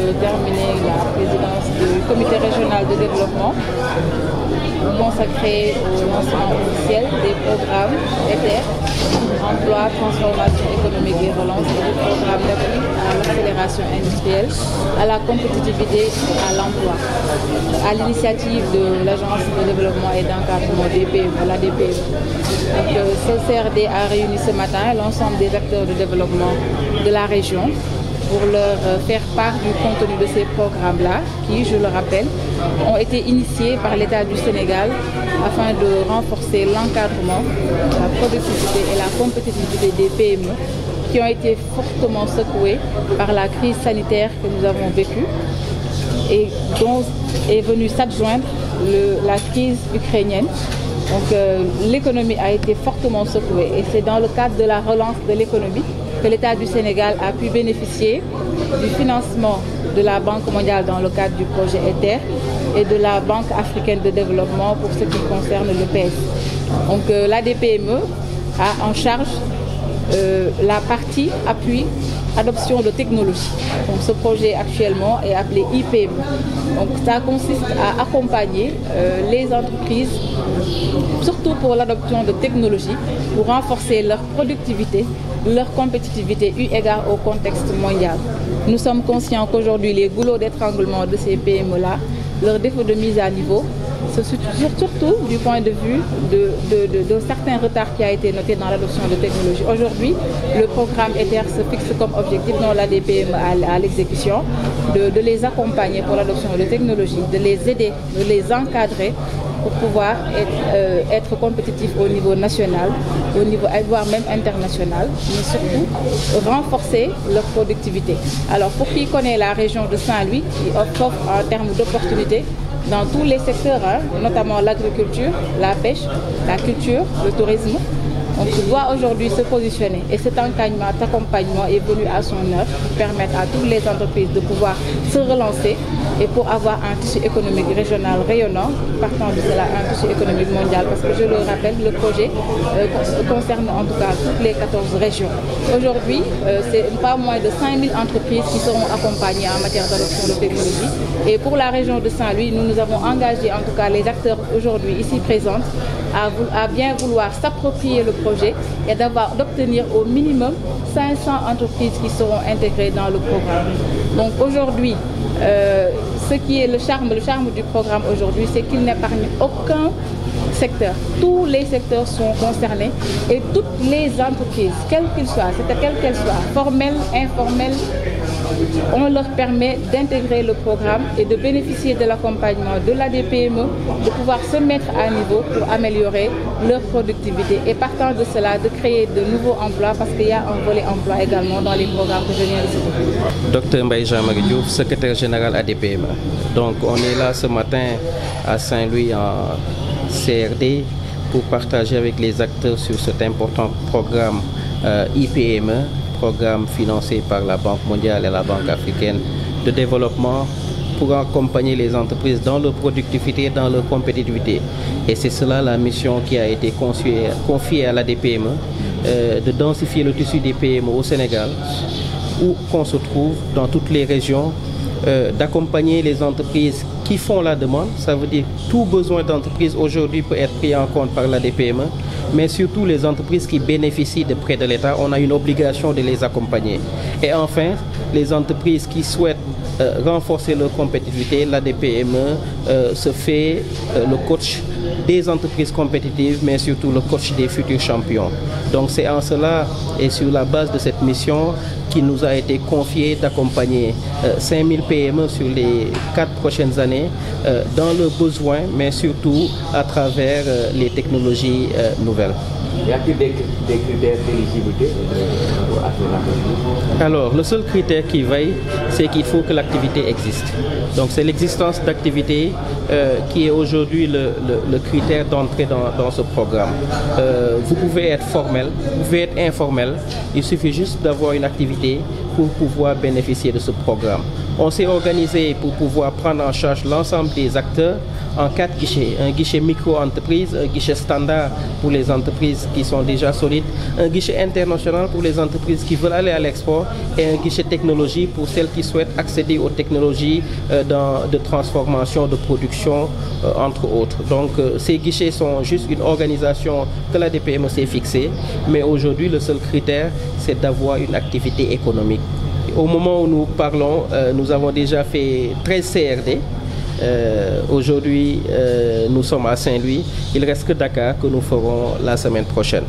de terminer la présidence du comité régional de développement consacré au lancement officiel des programmes ETER, emploi, transformation économique et relance, et des programmes d'appui à l'accélération industrielle, à la compétitivité et à l'emploi. À l'initiative de l'Agence de développement et d'encadrement des PME, la DPE. Ce CRD a réuni ce matin l'ensemble des acteurs de développement de la région pour leur faire part du contenu de ces programmes-là, qui, je le rappelle, ont été initiés par l'État du Sénégal afin de renforcer l'encadrement, la productivité et la compétitivité des PME qui ont été fortement secouées par la crise sanitaire que nous avons vécue et dont est venue s'adjoindre la crise ukrainienne. Donc l'économie a été fortement secouée et c'est dans le cadre de la relance de l'économie que l'État du Sénégal a pu bénéficier du financement de la Banque mondiale dans le cadre du projet ETER et de la Banque africaine de développement pour ce qui concerne le PES. Donc l'ADPME a en charge la partie appui adoption de technologie. Donc ce projet actuellement est appelé IPM. Donc ça consiste à accompagner les entreprises, surtout pour l'adoption de technologies, pour renforcer leur productivité, leur compétitivité eu égard au contexte mondial. Nous sommes conscients qu'aujourd'hui les goulots d'étranglement de ces PME-là, leur défaut de mise à niveau, surtout du point de vue de certains retards qui a été noté dans l'adoption de technologies. Aujourd'hui, le programme ETER se fixe comme objectif dans l'ADPME à l'exécution, de les accompagner pour l'adoption de technologies, de les aider, de les encadrer pour pouvoir être compétitifs au niveau national, voire même international, mais surtout renforcer leur productivité. Alors pour qui connaît la région de Saint-Louis, qui offre en termes d'opportunités dans tous les secteurs, notamment l'agriculture, la pêche, la culture, le tourisme. On doit aujourd'hui se positionner et cet accompagnement est venu à son heure pour permettre à toutes les entreprises de pouvoir se relancer et pour avoir un tissu économique régional rayonnant, partant de cela un tissu économique mondial, parce que je le rappelle, le projet concerne en tout cas toutes les 14 régions. Aujourd'hui, c'est pas moins de 5000 entreprises qui seront accompagnées en matière d'adoption de technologie. Et pour la région de Saint-Louis, nous avons engagé en tout cas les acteurs aujourd'hui ici présents à bien vouloir s'approprier le projet et d'obtenir au minimum 500 entreprises qui seront intégrées dans le programme. Donc aujourd'hui, ce qui est le charme du programme aujourd'hui, c'est qu'il n'épargne aucun secteur. Tous les secteurs sont concernés et toutes les entreprises, quelles qu'elles soient, formelles, informelles, on leur permet d'intégrer le programme et de bénéficier de l'accompagnement de l'ADPME, de pouvoir se mettre à niveau pour améliorer leur productivité et partant de cela, de créer de nouveaux emplois parce qu'il y a un volet emploi également dans les programmes que je viens de citer. Docteur Mbaye Jean-Marie Diouf, secrétaire général ADPME. Donc on est là ce matin à Saint-Louis en CRD pour partager avec les acteurs sur cet important programme IPME, programme financé par la Banque mondiale et la Banque africaine de développement pour accompagner les entreprises dans leur productivité, dans leur compétitivité. Et c'est cela la mission qui a été confiée à l'ADPME, de densifier le tissu des PME au Sénégal, où qu'on se trouve dans toutes les régions, d'accompagner les entreprises qui font la demande. Ça veut dire que tout besoin d'entreprise aujourd'hui peut être pris en compte par l'ADPME, mais surtout les entreprises qui bénéficient de prêts de l'État, on a une obligation de les accompagner. Et enfin, les entreprises qui souhaitent renforcer leur compétitivité, l'ADPME se fait le coach des entreprises compétitives, mais surtout le coach des futurs champions. Donc c'est en cela et sur la base de cette mission qui nous a été confié d'accompagner 5000 PME sur les 4 prochaines années dans leurs besoins, mais surtout à travers les technologies nouvelles. Y a-t-il des critères d'éligibilité? Alors, le seul critère qui veille, c'est qu'il faut que l'activité existe. Donc, c'est l'existence d'activité qui est aujourd'hui le critère d'entrée dans ce programme. Vous pouvez être formel, vous pouvez être informel. Il suffit juste d'avoir une activité pour pouvoir bénéficier de ce programme. On s'est organisé pour pouvoir prendre en charge l'ensemble des acteurs en 4 guichets. Un guichet micro-entreprise, un guichet standard pour les entreprises qui sont déjà solides, un guichet international pour les entreprises qui veulent aller à l'export et un guichet technologie pour celles qui souhaitent accéder aux technologies de transformation, de production, entre autres. Donc ces guichets sont juste une organisation que la DPME s'est fixée, mais aujourd'hui le seul critère c'est d'avoir une activité économique. Au moment où nous parlons, nous avons déjà fait 13 CRD. Aujourd'hui, nous sommes à Saint-Louis. Il ne reste que Dakar que nous ferons la semaine prochaine.